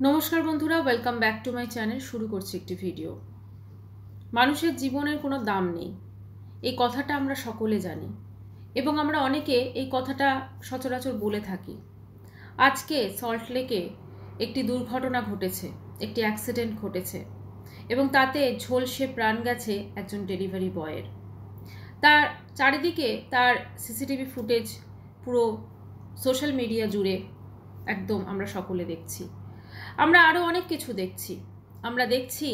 নমস্কার বন্ধুরা, welcome back to my channel. শুরু করছি একটি ভিডিও। মানুষের জীবনের কোনো দাম নেই, এই কথাটা আমরা সকলে জানি এবং আমরা অনেকে এই কথাটা সচরাচর বলে থাকি। আজকে সল্টলেকে একটি দুর্ঘটনা ঘটেছে, একটি অ্যাক্সিডেন্ট ঘটেছে এবং তাতে ঝলসে প্রাণ গেছে একজন ডেলিভারি বয়ের। তার চারিদিকে তার সিসিটিভি ফুটেজ পুরো সোশ্যাল মিডিয়া জুড়ে একদম আমরা সকলে দেখছি। আমরা আরও অনেক কিছু দেখছি। আমরা দেখছি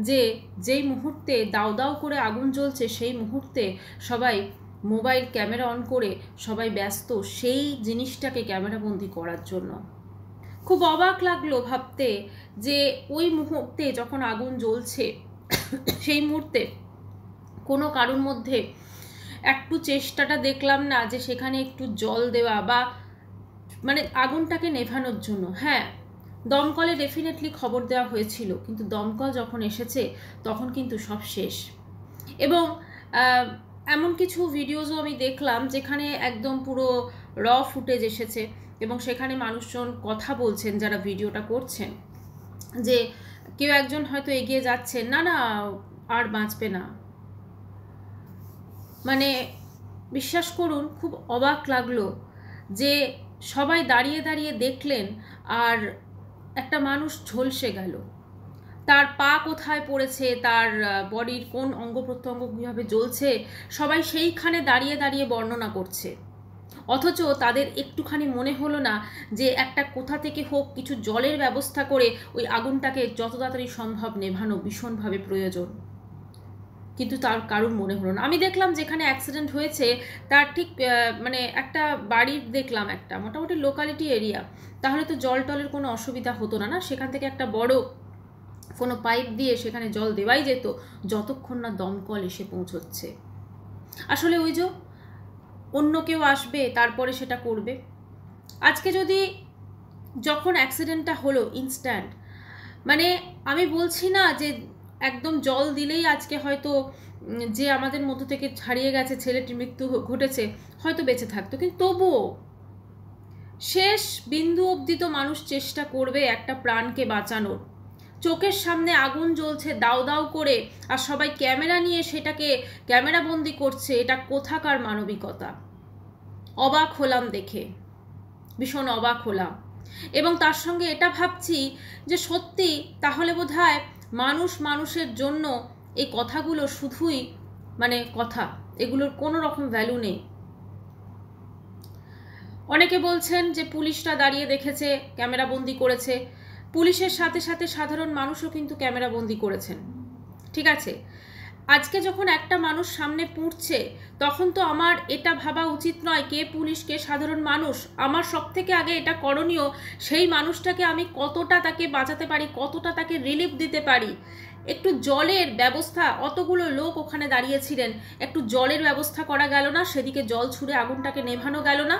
যে যেই মুহূর্তে দাউ দাউ করে আগুন জ্বলছে সেই মুহূর্তে সবাই মোবাইল ক্যামেরা অন করে সবাই ব্যস্ত সেই জিনিসটাকে ক্যামেরাবন্দি করার জন্য। খুব অবাক লাগলো ভাবতে যে ওই মুহূর্তে যখন আগুন জ্বলছে সেই মুহূর্তে কোনো কারোর মধ্যে একটু চেষ্টাটা দেখলাম না যে সেখানে একটু জল দেওয়া বা মানে আগুনটাকে নেভানোর জন্য। হ্যাঁ, দমকলে ডেফিনেটলি খবর দেওয়া হয়েছিল, কিন্তু দমকল যখন এসেছে তখন কিন্তু সব শেষ। এবং এমন কিছু ভিডিওসও আমি দেখলাম যেখানে একদম পুরো র ফুটেজ এসেছে এবং সেখানে মানুষজন কথা বলছেন যারা ভিডিওটা করছেন যে কেউ একজন হয়তো এগিয়ে যাচ্ছেন, না না আর বাঁচবে না। মানে বিশ্বাস করুন, খুব অবাক লাগলো যে সবাই দাঁড়িয়ে দাঁড়িয়ে দেখলেন আর একটা মানুষ ঝলসে গেল। তার পা কোথায় পড়েছে, তার বডির কোন অঙ্গ প্রত্যঙ্গ কীভাবে জ্বলছে সবাই সেইখানে দাঁড়িয়ে দাঁড়িয়ে বর্ণনা করছে। অথচ তাদের একটুখানি মনে হলো না যে একটা কোথা থেকে হোক কিছু জলের ব্যবস্থা করে ওই আগুনটাকে যত তাড়াতাড়ি সম্ভব নেভানো ভীষণভাবে প্রয়োজন। কিন্তু তার কারোর মনে হলো না। আমি দেখলাম যেখানে অ্যাক্সিডেন্ট হয়েছে তার ঠিক মানে একটা বাড়ির দেখলাম, একটা মোটামুটি লোকালিটি এরিয়া, তাহলে তো জল টলের কোনো অসুবিধা হতো না, সেখান থেকে একটা বড় কোনো পাইপ দিয়ে সেখানে জল দেওয়াই যেত যতক্ষণ না দমকল এসে পৌঁছচ্ছে। আসলে ওই যে অন্য কেউ আসবে তারপরে সেটা করবে। আজকে যদি যখন অ্যাক্সিডেন্টটা হলো ইনস্ট্যান্ট, মানে আমি বলছি না যে একদম জল দিলেই আজকে হয়তো যে আমাদের মধ্য থেকে হারিয়ে গেছে ছেলেটির মৃত্যু ঘটেছে হয়তো বেঁচে থাকতো, কিন্তু তবুও শেষ বিন্দু অবধি তো মানুষ চেষ্টা করবে একটা প্রাণকে বাঁচানোর। চোখের সামনে আগুন জ্বলছে দাউ দাউ করে আর সবাই ক্যামেরা নিয়ে সেটাকে ক্যামেরাবন্দি করছে, এটা কোথাকার মানবিকতা? অবাক হলাম দেখে, ভীষণ অবাক হলাম। এবং তার সঙ্গে এটা ভাবছি যে সত্যি তাহলে বোধহয় মানুষ মানুষের জন্য এই কথাগুলো শুধুই মানে কথা, এগুলোর কোনো রকম ভ্যালু নেই। অনেকে বলছেন যে পুলিশরা দাঁড়িয়ে দেখেছে, ক্যামেরাবন্দি করেছে। পুলিশের সাথে সাথে সাধারণ মানুষও কিন্তু ক্যামেরাবন্দি করেছেন, ঠিক আছে। আজকে যখন একটা মানুষ সামনে পুড়ছে তখন তো আমার এটা ভাবা উচিত নয় কে পুলিশ কে সাধারণ মানুষ। আমার সব থেকে আগে এটা করণীয় সেই মানুষটাকে আমি কতটা তাকে বাঁচাতে পারি, কতটা তাকে রিলিফ দিতে পারি। একটু জলের ব্যবস্থা, অতগুলো লোক ওখানে দাঁড়িয়েছিলেন, একটু জলের ব্যবস্থা করা গেল না? সেদিকে জল ছুঁড়ে আগুনটাকে নেভানো গেল না?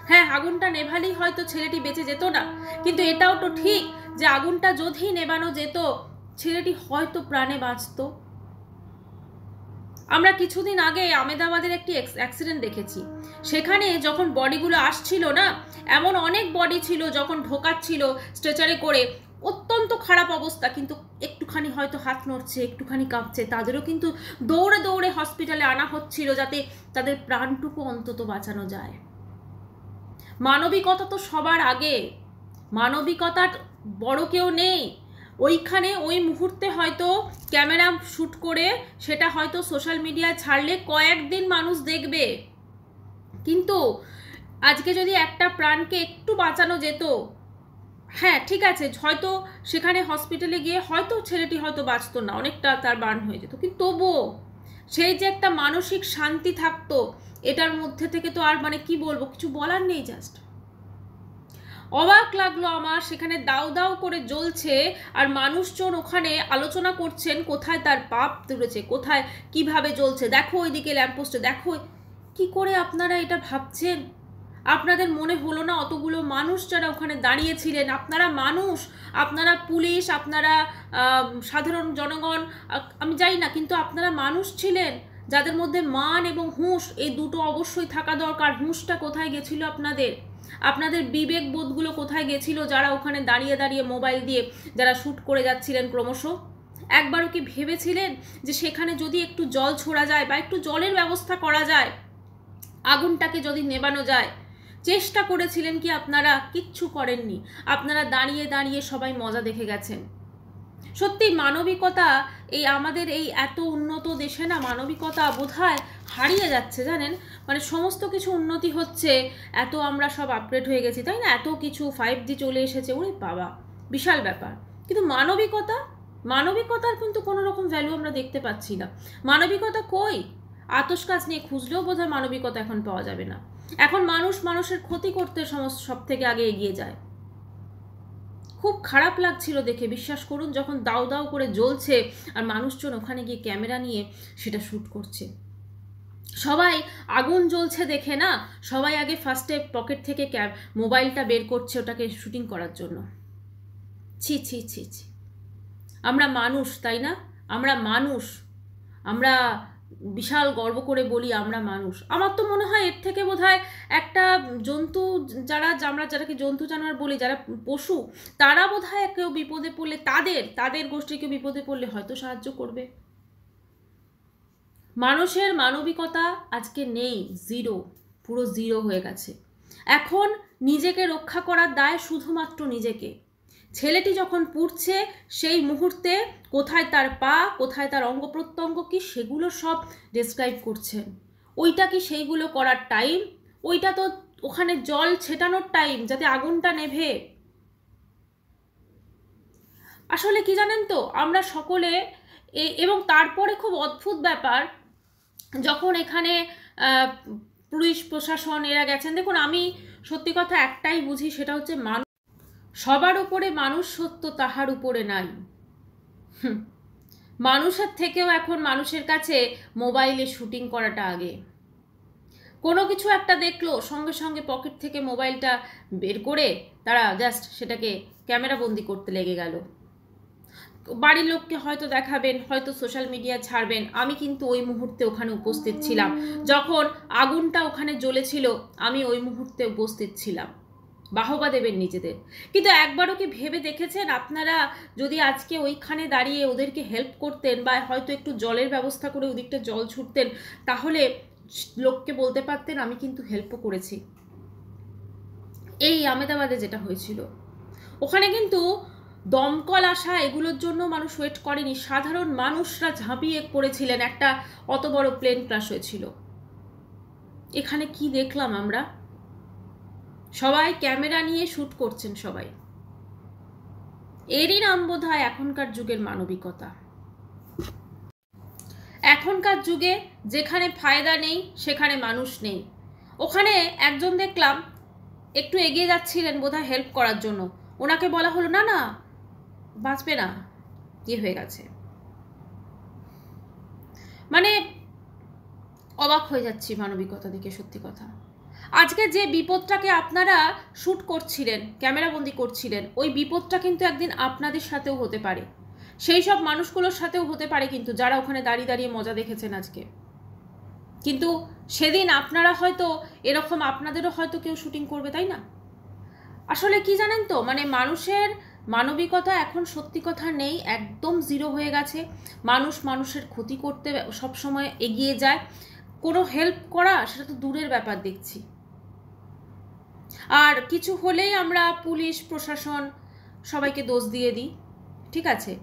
হ্যাঁ, আগুনটা নেভালেই হয়তো ছেলেটি বেঁচে যেত না, কিন্তু এটাও তো ঠিক যে আগুনটা যদি নেভানো যেত ছেলেটি হয়তো প্রাণে বাঁচত। আমরা কিছুদিন আগে আমেদাবাদের একটি অ্যাক্সিডেন্ট দেখেছি, সেখানে যখন বডিগুলো আসছিল না, এমন অনেক বডি ছিল যখন ঢোকাচ্ছিল স্ট্রেচারে করে, অত্যন্ত খারাপ অবস্থা, কিন্তু একটুখানি হয়তো হাত নড়ছে, একটুখানি কাঁপছে, তাদেরও কিন্তু দৌড়ে দৌড়ে হসপিটালে আনা হচ্ছিল যাতে তাদের প্রাণটুকু অন্তত বাঁচানো যায়। মানবিকতা তো সবার আগে, মানবিকতার বড় কেউ নেই। ওইখানে ওই মুহূর্তে হয়তো ক্যামেরা শ্যুট করে সেটা হয়তো সোশ্যাল মিডিয়ায় ছাড়লে কয়েকদিন মানুষ দেখবে, কিন্তু আজকে যদি একটা প্রাণকে একটু বাঁচানো যেত, হ্যাঁ ঠিক আছে, হয়তো সেখানে হসপিটালে গিয়ে হয়তো ছেলেটি হয়তো বাঁচতো না, অনেকটা তার বার্ন হয়ে যেত, কিন্তু তবুও সেই যে একটা মানসিক শান্তি থাকতো, এটার মধ্যে থেকে তো আর মানে কি বলবো, কিছু বলার নেই। জাস্ট অবাক লাগলো আমার, সেখানে দাউ দাউ করে জ্বলছে আর মানুষজন ওখানে আলোচনা করছেন কোথায় তার পাপ তুলেছে, কোথায় কিভাবে জ্বলছে, দেখো ওইদিকে ল্যাম্পপোস্টে দেখো। কি করে আপনারা এটা ভাবছেন? আপনাদের মনে হলো না অতগুলো মানুষ যারা ওখানে দাঁড়িয়েছিলেন, আপনারা মানুষ, আপনারা পুলিশ, আপনারা সাধারণ জনগণ, আমি জানি না, কিন্তু আপনারা মানুষ ছিলেন যাদের মধ্যে মান এবং হুঁশ এই দুটো অবশ্যই থাকা দরকার। হুঁশটা কোথায় গেছিল আপনাদের? আপনাদের বিবেক বোধগুলো কোথায় গেছিল যারা ওখানে দাঁড়িয়ে দাঁড়িয়ে মোবাইল দিয়ে যারা শ্যুট করে যাচ্ছিলেন ক্রমশ? একবারও কি ভেবেছিলেন যে সেখানে যদি একটু জল ছোড়া যায় বা একটু জলের ব্যবস্থা করা যায়, আগুনটাকে যদি নেবানো যায়? চেষ্টা করেছিলেন কি আপনারা? কিচ্ছু করেননি। আপনারা দাঁড়িয়ে দাঁড়িয়ে সবাই মজা দেখে গেছেন। সত্যি মানবিকতা, এই আমাদের এই এত উন্নত দেশে না মানবিকতা বোধহয় হারিয়ে যাচ্ছে, জানেন? মানে সমস্ত কিছু উন্নতি হচ্ছে, এত আমরা সব আপগ্রেড হয়ে গেছি, তাই না? এত কিছু 5G চলে এসেছে, ওরে বাবা বিশাল ব্যাপার। কিন্তু মানবিকতার কিন্তু কোনো রকম ভ্যালু আমরা দেখতে পাচ্ছি না। মানবিকতা কই? আতস কাজ নিয়ে খুঁজলেও বোধহয় মানবিকতা এখন পাওয়া যাবে না। এখন মানুষ মানুষের ক্ষতি করতে সব থেকে আগে এগিয়ে যায়। খুব খারাপ লাগছিল দেখে, বিশ্বাস করুন, যখন দাউ দাউ করে জ্বলছে আর মানুষজন ওখানে গিয়ে ক্যামেরা নিয়ে সেটা শ্যুট করছে। সবাই আগুন জ্বলছে দেখে না, সবাই আগে ফার্স্টে পকেট থেকে মোবাইলটা বের করছে ওটাকে শুটিং করার জন্য। ছি ছি ছি ছি। আমরা মানুষ, তাই না? আমরা মানুষ, আমরা বিশাল গর্ব করে বলি আমরা মানুষ। আমার তো মনে হয় এর থেকে বোধহয় একটা জন্তু, আমরা যারাকে জন্তু জানোয়ার বলি, যারা পশু, তারা বোধহয় কেউ বিপদে পড়লে, তাদের গোষ্ঠী কেউ বিপদে পড়লে হয়তো সাহায্য করবে। মানুষের মানবিকতা আজকে নেই, জিরো, পুরো জিরো হয়ে গেছে। এখন নিজেকে রক্ষা করার দায় শুধুমাত্র নিজেকে। ছেলেটি যখন পুড়ছে সেই মুহূর্তে কোথায় তার পা, কোথায় তার অঙ্গ প্রত্যঙ্গ কি, সেগুলো সব ডেসক্রাইব করছেন। ওইটা কি সেইগুলো করার টাইম? ওইটা তো ওখানে জল ছেটানোর টাইম, যাতে আগুনটা নেভে। আসলে কি জানেন তো, আমরা সকলে এবং তারপরে খুব অদ্ভুত ব্যাপার, যখন এখানে পুলিশ প্রশাসন এরা গেছেন, দেখুন আমি সত্যি কথা একটাই বুঝি, সেটা হচ্ছে মানুষ সবার উপরে মানুষ সত্য, তাহার উপরে নাই। মানুষের থেকেও এখন মানুষের কাছে মোবাইলে শুটিং করাটা আগে। কোনো কিছু একটা দেখলো, সঙ্গে সঙ্গে পকেট থেকে মোবাইলটা বের করে তারা জাস্ট সেটাকে ক্যামেরা বন্দি করতে লেগে গেল। বাড়ির লোককে হয়তো দেখাবেন, হয়তো সোশ্যাল মিডিয়া ছাড়বেন, আমি কিন্তু ওই মুহূর্তে ওখানে উপস্থিত ছিলাম। যখন আগুনটা ওখানে জ্বলেছিল আমি ওই মুহূর্তে উপস্থিত ছিলাম। বাহবা দেবেন নিজেদের। কিন্তু একবারও কি ভেবে দেখেছেন আপনারা, যদি আজকে ওইখানে দাঁড়িয়ে ওদেরকে হেল্প করতেন বা হয়তো একটু জলের ব্যবস্থা করে ওদিকটা জল ছুটতেন, তাহলে লোককে বলতে পারতেন আমি কিন্তু হেল্পও করেছি। এই আমেদাবাদে যেটা হয়েছিল, ওখানে কিন্তু দমকল আসা এগুলোর জন্য মানুষ ওয়েট করেনি, সাধারণ মানুষরা ঝাঁপিয়ে পড়েছিলেন, একটা অত বড় প্লেন ক্র্যাশ হয়েছিল। এখানে কি দেখলাম আমরা? সবাই ক্যামেরা নিয়ে শ্যুট করছেন সবাই। এরই নাম বোধহয় এখনকার যুগের মানবিকতা। এখনকার যুগে যেখানে ফায়দা নেই সেখানে মানুষ নেই। ওখানে একজন দেখলাম একটু এগিয়ে যাচ্ছিলেন বোধহয় হেল্প করার জন্য, ওনাকে বলা হলো না না বাঁচবে না, কি হয়ে গেছে। মানে অবাক হয়ে যাচ্ছি মানবিকতা দেখে, সত্যি কথা। আজকে যে বিপদটাকে আপনারা শ্যুট করছিলেন, ক্যামেরাবন্দি করছিলেন, ওই বিপদটা কিন্তু একদিন আপনাদের সাথেও হতে পারে, সেই সব মানুষগুলোর সাথেও হতে পারে কিন্তু, যারা ওখানে দাঁড়িয়ে দাঁড়িয়ে মজা দেখেছেন আজকে। কিন্তু সেদিন আপনারা হয়তো এরকম, আপনাদেরও হয়তো কেউ শুটিং করবে, তাই না? আসলে কি জানেন তো, মানে মানুষের মানবিকতা এখন সত্যি কথা নেই, একদম জিরো হয়ে গেছে। মানুষ মানুষের ক্ষতি করতে সবসময় এগিয়ে যায়, কোনো হেল্প করা সেটা তো দূরের ব্যাপার দেখছি। আর কিছু হলেই আমরা পুলিশ প্রশাসন সবাইকে দোষ দিয়ে দিই, ঠিক আছে?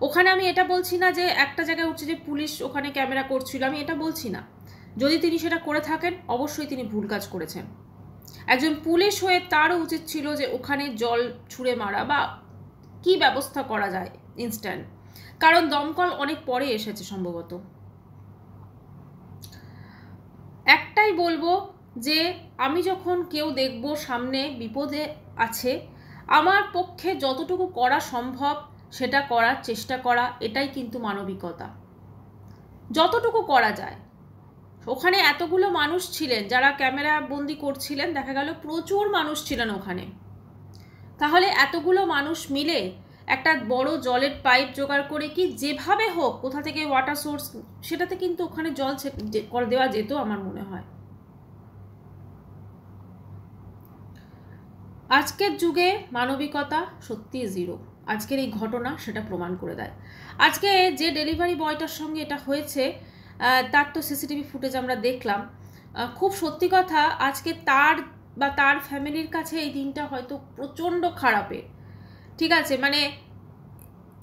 ওখানে আমি এটা বলছি না যে একটা জায়গায় উঠছে যে পুলিশ ওখানে ক্যামেরা করছিল, আমি এটা বলছি না। যদি তিনি সেটা করে থাকেন অবশ্যই তিনি ভুল কাজ করেছেন। একজন পুলিশ হয়ে তারও উচিত ছিল যে ওখানে জল ছুঁড়ে মারা বা কি ব্যবস্থা করা যায় ইনস্ট্যান্ট, কারণ দমকল অনেক পরে এসেছে সম্ভবত। একটাই বলবো যে আমি যখন কেউ দেখব সামনে বিপদে আছে, আমার পক্ষে যতটুকু করা সম্ভব সেটা করার চেষ্টা করা, এটাই কিন্তু মানবিকতা। যতটুকু করা যায়। ওখানে এতগুলো মানুষ ছিলেন যারা ক্যামেরা বন্দি করছিলেন, দেখা গেল প্রচুর মানুষ ছিলেন ওখানে। তাহলে এতগুলো মানুষ মিলে একটা বড় জলের পাইপ জোগাড় করে কি যেভাবে হোক, কোথা থেকে ওয়াটার সোর্স, সেটাতে কিন্তু ওখানে জল করে দেওয়া যেত আমার মনে হয়। আজকের যুগে মানবিকতা সত্যি জিরো। আজকের এই ঘটনা সেটা প্রমাণ করে দেয়। আজকে যে ডেলিভারি বয়টার সঙ্গে এটা হয়েছে তার তো সিসিটিভি ফুটেজ আমরা দেখলাম। খুব সত্যি কথা, আজকে তার বা তার ফ্যামিলির কাছে এই দিনটা হয়তো প্রচণ্ড খারাপের। ঠিক আছে, মানে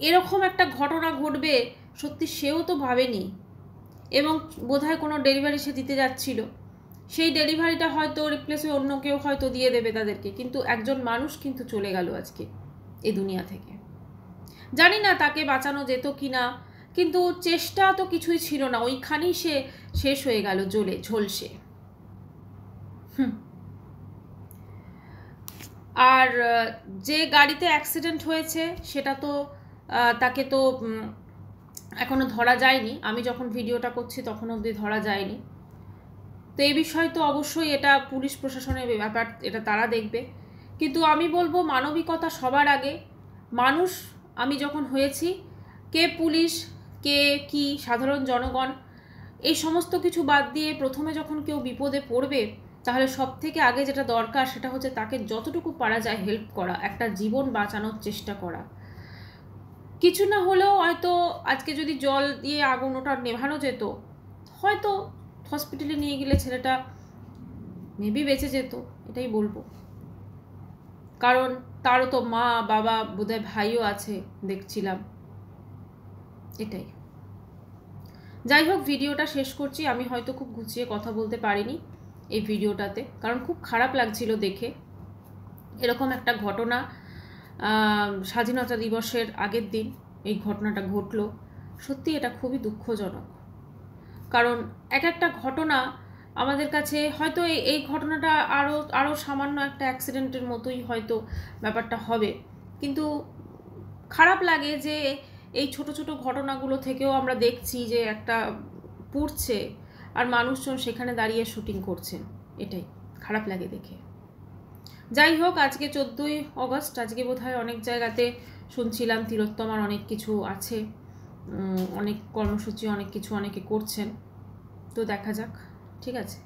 এরকম একটা ঘটনা ঘটবে সত্যি সেও তো ভাবেনি। এবং বোধহয় কোনো ডেলিভারি সে দিতে যাচ্ছিল, সেই ডেলিভারিটা হয়তো রিপ্লেস হয়ে অন্য কেউ হয়তো দিয়ে দেবে তাদেরকে, কিন্তু একজন মানুষ কিন্তু চলে গেল আজকে এই দুনিয়া থেকে। জানি না তাকে বাঁচানো যেত কি না, কিন্তু চেষ্টা তো কিছুই ছিল না, ওইখানেই সে শেষ হয়ে গেল জ্বলে ঝলসে। আর যে গাড়িতে অ্যাক্সিডেন্ট হয়েছে সেটা তো তাকে তো এখনো ধরা যায়নি। আমি যখন ভিডিওটা করছি তখন অবধি ধরা যায়নি। তো এই বিষয় তো অবশ্যই এটা পুলিশ প্রশাসনের ব্যাপার, এটা তারা দেখবে। কিন্তু আমি বলবো মানবিকতা সবার আগে। মানুষ আমি যখন হয়েছি, কে পুলিশ কে কি সাধারণ জনগণ এই সমস্ত কিছু বাদ দিয়ে প্রথমে যখন কেউ বিপদে পড়বে, তাহলে সব থেকে আগে যেটা দরকার সেটা হচ্ছে তাকে যতটুকু পারা যায় হেল্প করা, একটা জীবন বাঁচানোর চেষ্টা করা। কিছু না হলেও হয়তো আজকে যদি জল দিয়ে আগুন ওটা নেভানো যেত, হয়তো হসপিটালে নিয়ে গেলে ছেলেটা মেবি বেঁচে যেত, এটাই বলবো। কারণ তারও তো মা বাবা বোধহয় ভাইও আছে দেখছিলাম, এটাই। যাই হোক, ভিডিওটা শেষ করছি। আমি হয়তো খুব গুছিয়ে কথা বলতে পারিনি এই ভিডিওটাতে, কারণ খুব খারাপ লাগছিল দেখে। এরকম একটা ঘটনা স্বাধীনতা দিবসের আগের দিন এই ঘটনাটা ঘটলো। সত্যি এটা খুবই দুঃখজনক, কারণ এক একটা ঘটনা আমাদের কাছে হয়তো এই ঘটনাটা আরও সামান্য একটা অ্যাক্সিডেন্টের মতোই হয়তো ব্যাপারটা হবে, কিন্তু খারাপ লাগে যে এই ছোট ছোট ঘটনাগুলো থেকেও আমরা দেখছি যে একটা পুড়ছে আর মানুষজন সেখানে দাঁড়িয়ে শুটিং করছেন। এটাই খারাপ লাগে দেখে। যাই হোক, আজকে 14ই অগস্ট, আজকে বোধহয় অনেক জায়গাতে শুনছিলাম তিলোত্তমার অনেক কিছু আছে, অনেক কর্মসূচি অনেক কিছু অনেকে করছেন। তো দেখা যাক, ঠিক আছে।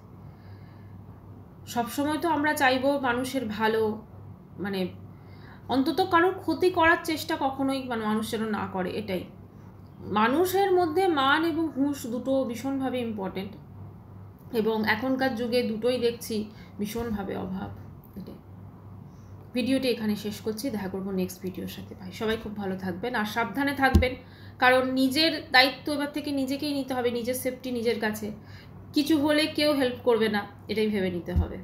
সবসময় তো আমরা চাইবো মানুষের ভালো, মানে অন্তত কারোর ক্ষতি করার চেষ্টা কখনোই মানুষ যেন না করে। এটাই, মানুষের মধ্যে মান এবং হুঁশ দুটো ভীষণভাবে ইম্পর্টেন্ট, এবং এখনকার যুগে দুটোই দেখছি ভীষণভাবে অভাব। এটাই। ভিডিওটি এখানে শেষ করছি, দেখা করবো নেক্সট ভিডিওর সাথে। ভাই সবাই খুব ভালো থাকবেন আর সাবধানে থাকবেন, কারণ নিজের দায়িত্ব এবার থেকে নিজেকেই নিতে হবে। নিজের সেফটি নিজের কাছে, কিছু হলে কেউ হেল্প করবে না, এটাই ভেবে নিতে হবে।